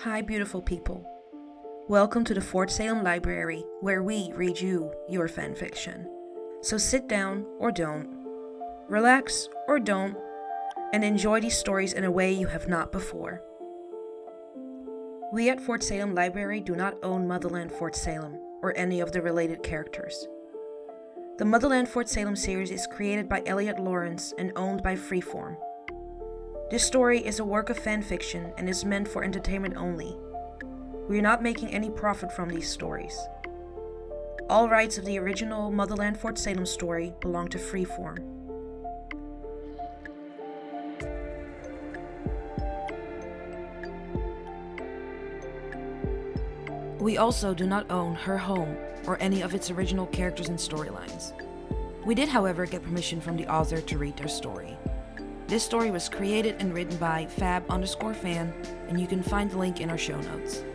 Hi, beautiful people. Welcome to the Fort Salem Library, where we read you your fanfiction. So sit down or don't, relax or don't, and enjoy these stories in a way you have not before. We at Fort Salem Library do not own Motherland Fort Salem or any of the related characters. The Motherland Fort Salem series is created by Elliot Lawrence and owned by Freeform. This story is a work of fanfiction and is meant for entertainment only. We are not making any profit from these stories. All rights of the original Motherland Fort Salem story belong to Freeform. We also do not own Her Home or any of its original characters and storylines. We did, however, get permission from the author to read their story. This story was created and written by fab_fan, and you can find the link in our show notes.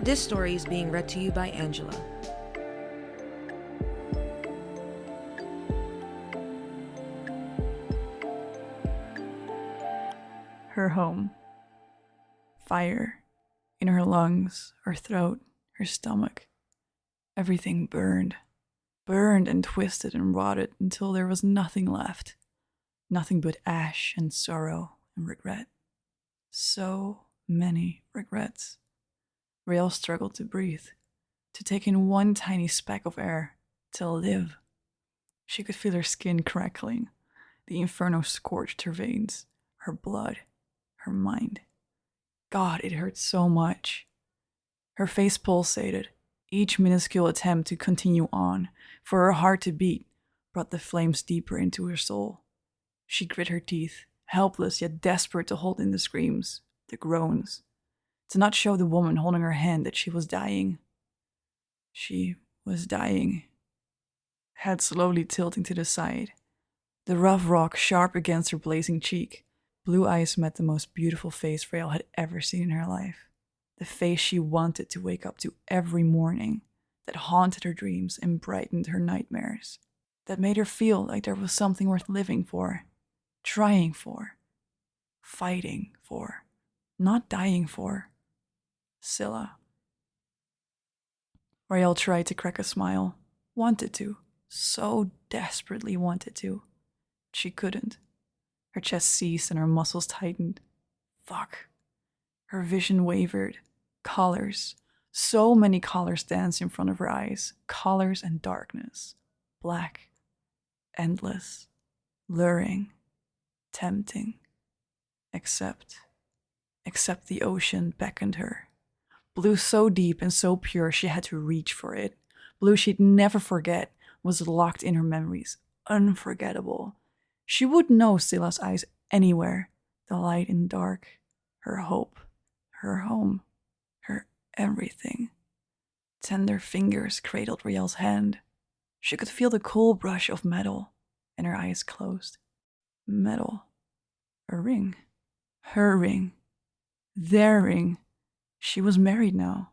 This story is being read to you by Angela. Her home. Fire. In her lungs, her throat, her stomach. Everything burned. Burned and twisted and rotted until there was nothing left. Nothing but ash and sorrow and regret. So many regrets. Rael struggled to breathe, to take in one tiny speck of air, to live. She could feel her skin crackling. The inferno scorched her veins, her blood, her mind. God, it hurt so much. Her face pulsated. Each minuscule attempt to continue on, for her heart to beat, brought the flames deeper into her soul. She grit her teeth, helpless yet desperate to hold in the screams, the groans, to not show the woman holding her hand that she was dying. She was dying. Head slowly tilting to the side, the rough rock sharp against her blazing cheek. Blue eyes met the most beautiful face Rael had ever seen in her life. The face she wanted to wake up to every morning, that haunted her dreams and brightened her nightmares, that made her feel like there was something worth living for. Trying for, fighting for, not dying for. Scylla. Rael tried to crack a smile, wanted to, so desperately wanted to. She couldn't. Her chest seized and her muscles tightened. Fuck. Her vision wavered. Colors. So many colors danced in front of her eyes. Colors and darkness. Black. Endless. Luring. Tempting. Except the ocean beckoned her. Blue so deep and so pure she had to reach for it. Blue she'd never forget was locked in her memories. Unforgettable. She would know Scylla's eyes anywhere. The light in the dark. Her hope. Her home. Her everything. Tender fingers cradled Rael's hand. She could feel the cool brush of metal, and her eyes closed. Metal. A ring. Her ring. Their ring. She was married now.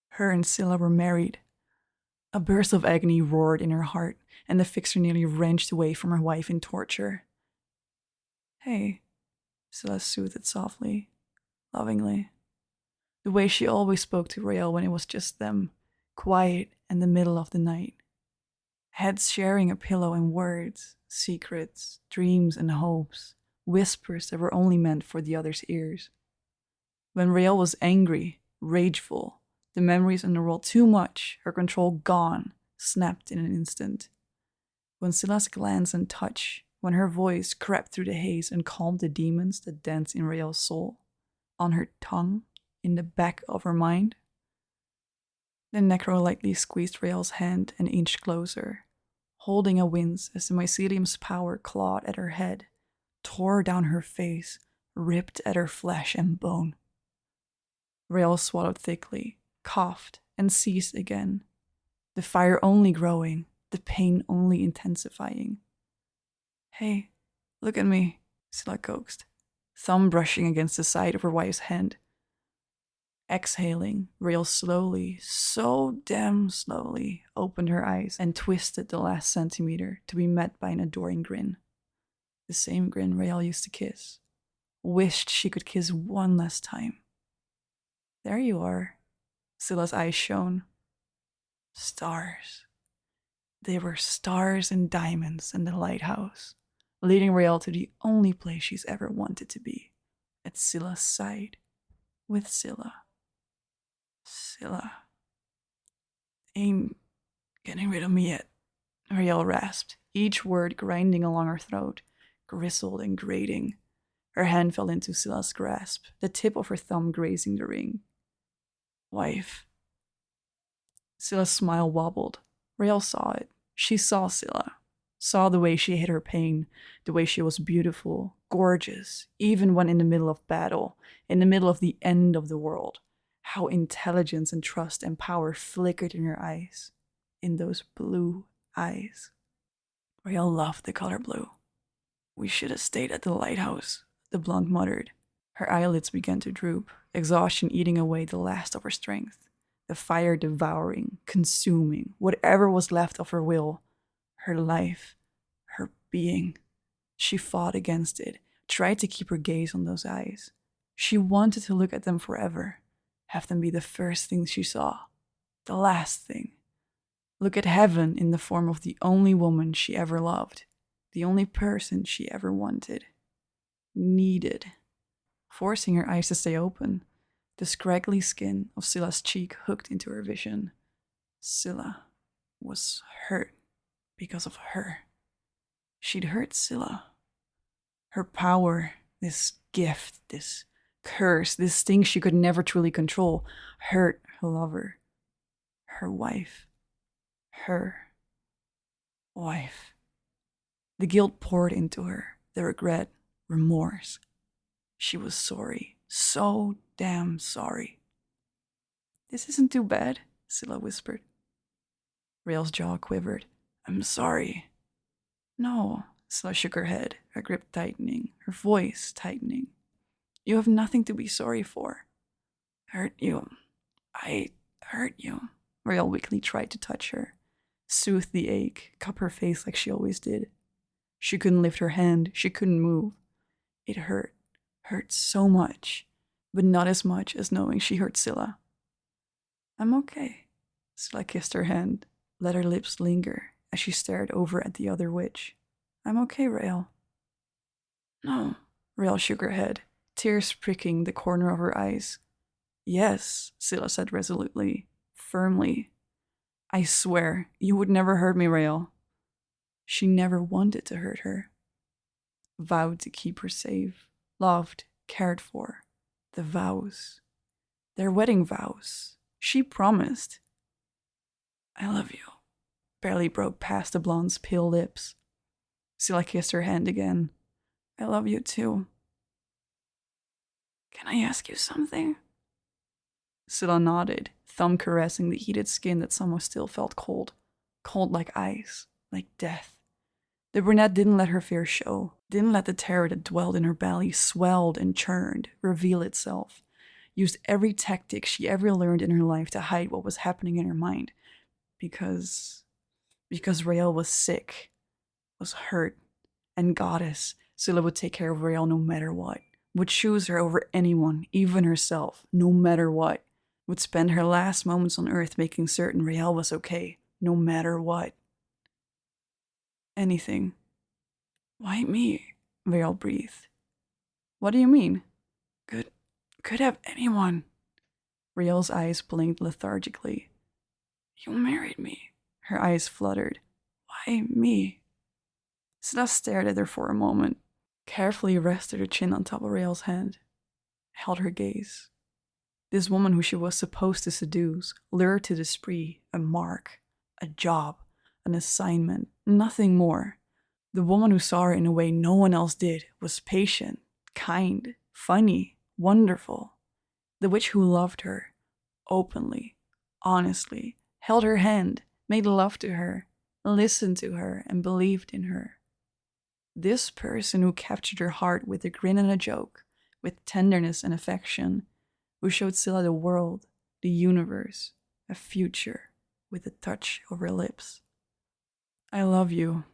Her and Scylla were married. A burst of agony roared in her heart, and the fixer nearly wrenched away from her wife in torture. Hey, Scylla soothed softly, lovingly. The way she always spoke to Rael when it was just them, quiet in the middle of the night. Heads sharing a pillow and words, secrets, dreams and hopes, whispers that were only meant for the other's ears. When Rael was angry, rageful, the memories unrolled too much, her control gone, snapped in an instant. When Scylla's glance and touch, when her voice crept through the haze and calmed the demons that danced in Rael's soul, on her tongue, in the back of her mind. The necro lightly squeezed Rael's hand and inched closer, holding a wince as the mycelium's power clawed at her head, tore down her face, ripped at her flesh and bone. Rael swallowed thickly, coughed, and ceased again, the fire only growing, the pain only intensifying. Hey, look at me, Scylla coaxed, thumb brushing against the side of her wife's hand. Exhaling, Rael slowly, so damn slowly, opened her eyes and twisted the last centimeter to be met by an adoring grin. The same grin Rael used to kiss. Wished she could kiss one last time. There you are. Scylla's eyes shone. Stars. They were stars and diamonds in the lighthouse, leading Rael to the only place she's ever wanted to be, at Scylla's side, with Scylla. Scylla. Ain't getting rid of me yet, Rael rasped, each word grinding along her throat, gristled and grating. Her hand fell into Scylla's grasp, the tip of her thumb grazing the ring. Wife. Scylla's smile wobbled. Rael saw it. She saw Scylla. Saw the way she hid her pain, the way she was beautiful, gorgeous, even when in the middle of battle, in the middle of the end of the world. How intelligence and trust and power flickered in her eyes. In those blue eyes. Rael loved the color blue. We should have stayed at the lighthouse, the blonde muttered. Her eyelids began to droop, exhaustion eating away the last of her strength. The fire devouring, consuming, whatever was left of her will, her life, her being. She fought against it, tried to keep her gaze on those eyes. She wanted to look at them forever, have them be the first thing she saw, the last thing. Look at heaven in the form of the only woman she ever loved, the only person she ever wanted, needed. Forcing her eyes to stay open, the scraggly skin of Scylla's cheek hooked into her vision. Scylla was hurt because of her. She'd hurt Scylla. Her power, this gift, this curse, this thing she could never truly control, hurt her lover, her wife, her wife. The guilt poured into her, the regret, remorse. She was sorry, so damn sorry. This isn't too bad, Scylla whispered. Rael's jaw quivered. I'm sorry. No, Scylla shook her head, her grip tightening, her voice tightening. You have nothing to be sorry for. Hurt you. I hurt you. Rael weakly tried to touch her, soothe the ache, cup her face like she always did. She couldn't lift her hand, she couldn't move. It hurt so much, but not as much as knowing she hurt Scylla. I'm okay. Scylla kissed her hand, let her lips linger as she stared over at the other witch. I'm okay, Rael. No. Rael shook her head, tears pricking the corner of her eyes. Yes, Scylla said resolutely, firmly. I swear, you would never hurt me, Rael. She never wanted to hurt her. Vowed to keep her safe, loved, cared for. The vows. Their wedding vows. She promised. I love you. Barely broke past the blonde's pale lips. Scylla kissed her hand again. I love you too. Can I ask you something? Scylla nodded, thumb caressing the heated skin that somehow still felt cold. Cold like ice, like death. The brunette didn't let her fear show, didn't let the terror that dwelled in her belly, swelled and churned, reveal itself. Used every tactic she ever learned in her life to hide what was happening in her mind. Because Rael was sick, was hurt, and goddess, Scylla would take care of Rael no matter what. Would choose her over anyone, even herself, no matter what. Would spend her last moments on Earth making certain Rael was okay, no matter what. Anything. Why me? Rael breathed. What do you mean? Could have anyone. Rael's eyes blinked lethargically. You married me. Her eyes fluttered. Why me? Scylla stared at her for a moment, carefully rested her chin on top of Rael's hand, held her gaze. This woman who she was supposed to seduce, lure to the spree, a mark, a job, an assignment, nothing more. The woman who saw her in a way no one else did, was patient, kind, funny, wonderful. The witch who loved her, openly, honestly, held her hand, made love to her, listened to her, and believed in her. This person who captured her heart with a grin and a joke, with tenderness and affection, who showed Scylla the world, the universe, a future, with a touch of her lips. I love you.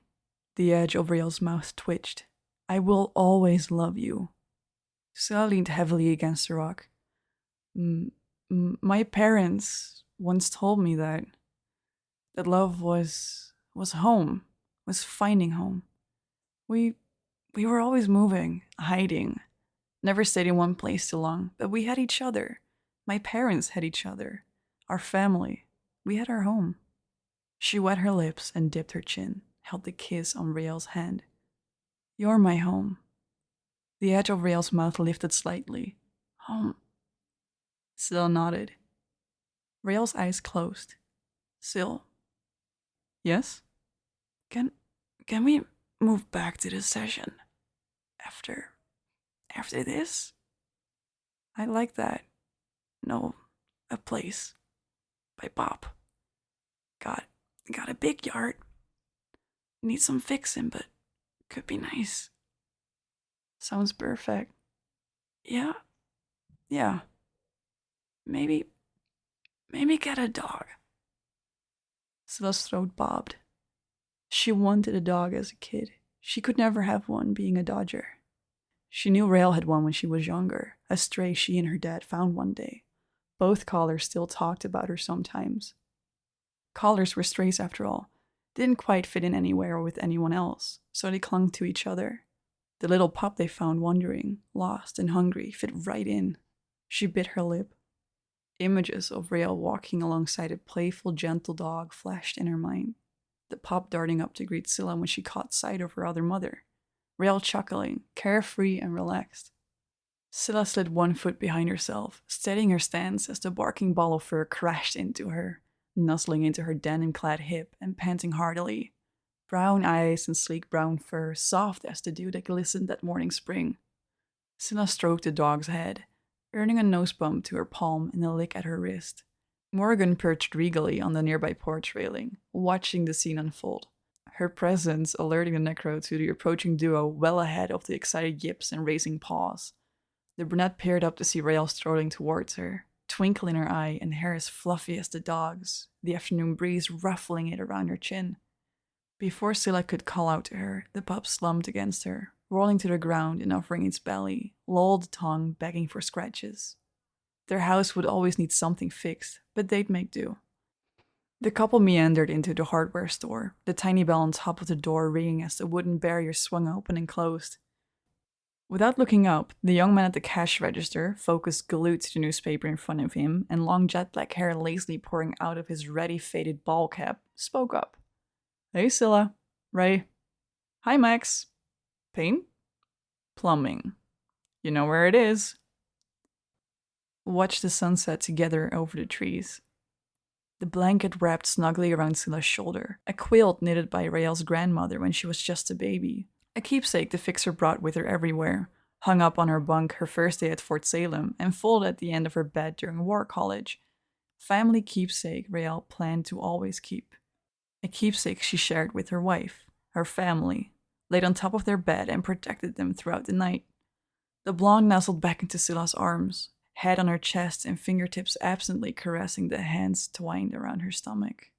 The edge of Rael's mouth twitched. I will always love you. Scylla leaned heavily against the rock. My parents once told me that love was home, was finding home. We we were always moving, hiding, never stayed in one place too long, but we had each other. My parents had each other. Our family. We had our home. She wet her lips and dipped her chin, held the kiss on Rael's hand. You're my home. The edge of Rael's mouth lifted slightly. Home. Syl nodded. Rael's eyes closed. Syl. Yes? Can we move back to the session? After this? I like that. No, a place. By Pop. Got a big yard. Need some fixing, but could be nice. Sounds perfect. Yeah. Maybe get a dog. Syl's throat bobbed. She wanted a dog as a kid. She could never have one, being a dodger. She knew Rael had one when she was younger, a stray she and her dad found one day. Both collars still talked about her sometimes. Collars were strays after all. Didn't quite fit in anywhere or with anyone else, so they clung to each other. The little pup they found wandering, lost and hungry, fit right in. She bit her lip. Images of Rael walking alongside a playful, gentle dog flashed in her mind. The pup darting up to greet Scylla when she caught sight of her other mother. Rael chuckling, carefree and relaxed. Scylla slid one foot behind herself, steadying her stance as the barking ball of fur crashed into her, nuzzling into her denim-clad hip and panting heartily. Brown eyes and sleek brown fur, soft as the dew that glistened that morning spring. Scylla stroked the dog's head, earning a nose bump to her palm and a lick at her wrist. Morgan perched regally on the nearby porch railing, watching the scene unfold. Her presence alerting the necro to the approaching duo well ahead of the excited yips and raising paws. The brunette peered up to see Rael strolling towards her, twinkle in her eye and hair as fluffy as the dog's, the afternoon breeze ruffling it around her chin. Before Scylla could call out to her, the pup slumped against her, rolling to the ground and offering its belly, lolled tongue begging for scratches. Their house would always need something fixed, but they'd make do. The couple meandered into the hardware store, the tiny bell on top of the door ringing as the wooden barrier swung open and closed. Without looking up, the young man at the cash register, focused glued to the newspaper in front of him and long jet black hair lazily pouring out of his ready faded ball cap, spoke up. Hey Scylla. Ray. Hi Max. Paint? Plumbing. You know where it is. Watch the sunset together over the trees. The blanket wrapped snugly around Scylla's shoulder, a quilt knitted by Rael's grandmother when she was just a baby, a keepsake the fixer brought with her everywhere, hung up on her bunk her first day at Fort Salem and folded at the end of her bed during war college. Family keepsake Rael planned to always keep. A keepsake she shared with her wife, her family, laid on top of their bed and protected them throughout the night. The blonde nestled back into Scylla's arms, head on her chest and fingertips absently caressing the hands twined around her stomach.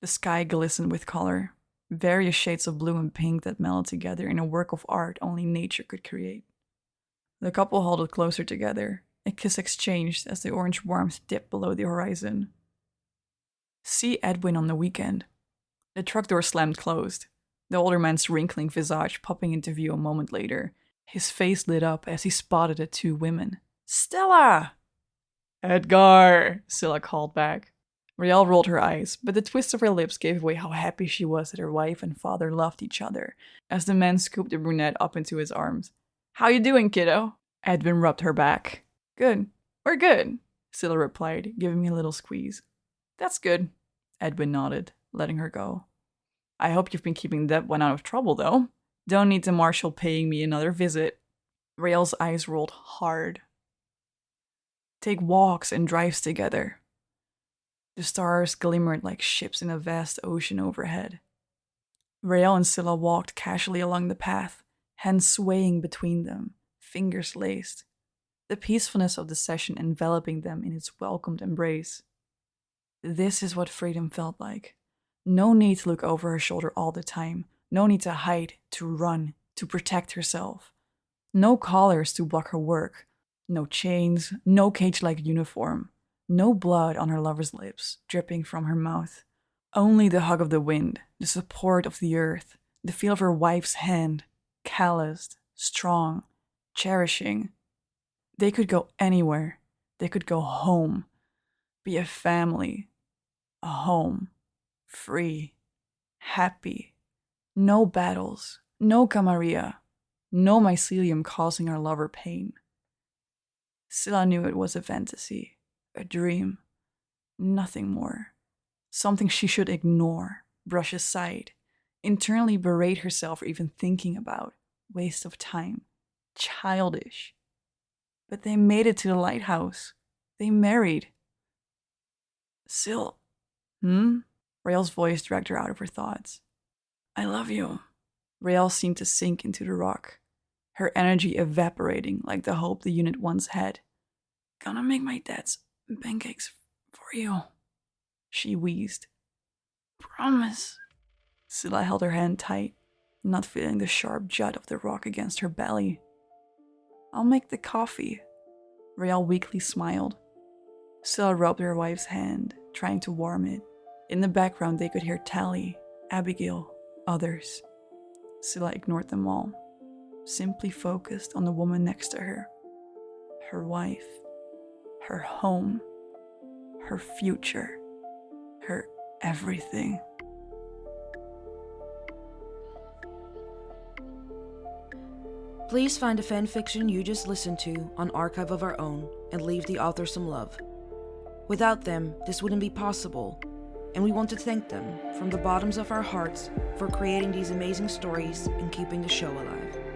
The sky glistened with color, various shades of blue and pink that melded together in a work of art only nature could create. The couple huddled closer together, a kiss exchanged as the orange warmth dipped below the horizon. See Edwin on the weekend. The truck door slammed closed, the older man's wrinkling visage popping into view a moment later, his face lit up as he spotted the two women. Stella! Edgar! Scylla called back. Rael rolled her eyes, but the twist of her lips gave away how happy she was that her wife and father loved each other, as the man scooped the brunette up into his arms. How you doing, kiddo? Edwin rubbed her back. Good. We're good, Scylla replied, giving me a little squeeze. That's good, Edwin nodded, letting her go. I hope you've been keeping that one out of trouble, though. Don't need the marshal paying me another visit. Rael's eyes rolled hard. Take walks and drives together. The stars glimmered like ships in a vast ocean overhead. Rael and Scylla walked casually along the path, hands swaying between them, fingers laced, the peacefulness of the session enveloping them in its welcomed embrace. This is what freedom felt like. No need to look over her shoulder all the time, no need to hide, to run, to protect herself. No collars to block her work, no chains, no cage-like uniform, No blood on her lover's lips, dripping from her mouth. Only the hug of the wind, the support of the earth, the feel of her wife's hand, calloused, strong, cherishing. They could go anywhere. They could go home. Be a family. A home. Free. Happy. No battles. No camarilla. No mycelium causing our lover pain. Scylla knew it was a fantasy. A dream. Nothing more. Something she should ignore, brush aside, internally berate herself for even thinking about. Waste of time. Childish. But they made it to the lighthouse. They married. Syl. Rael's voice dragged her out of her thoughts. I love you. Rael seemed to sink into the rock, her energy evaporating like the hope the unit once had. Gonna make my dad's pancakes for you, she wheezed. Promise. Scylla held her hand tight, not feeling the sharp jut of the rock against her belly. I'll make the coffee. Rael weakly smiled. Scylla rubbed her wife's hand, trying to warm it. In the background they could hear Tally, Abigail, others. Scylla ignored them all, simply focused on the woman next to her. Her wife. Her home. Her future. Her everything. Please find the fanfiction you just listened to on Archive of Our Own and leave the author some love. Without them, this wouldn't be possible, and we want to thank them from the bottoms of our hearts for creating these amazing stories and keeping the show alive.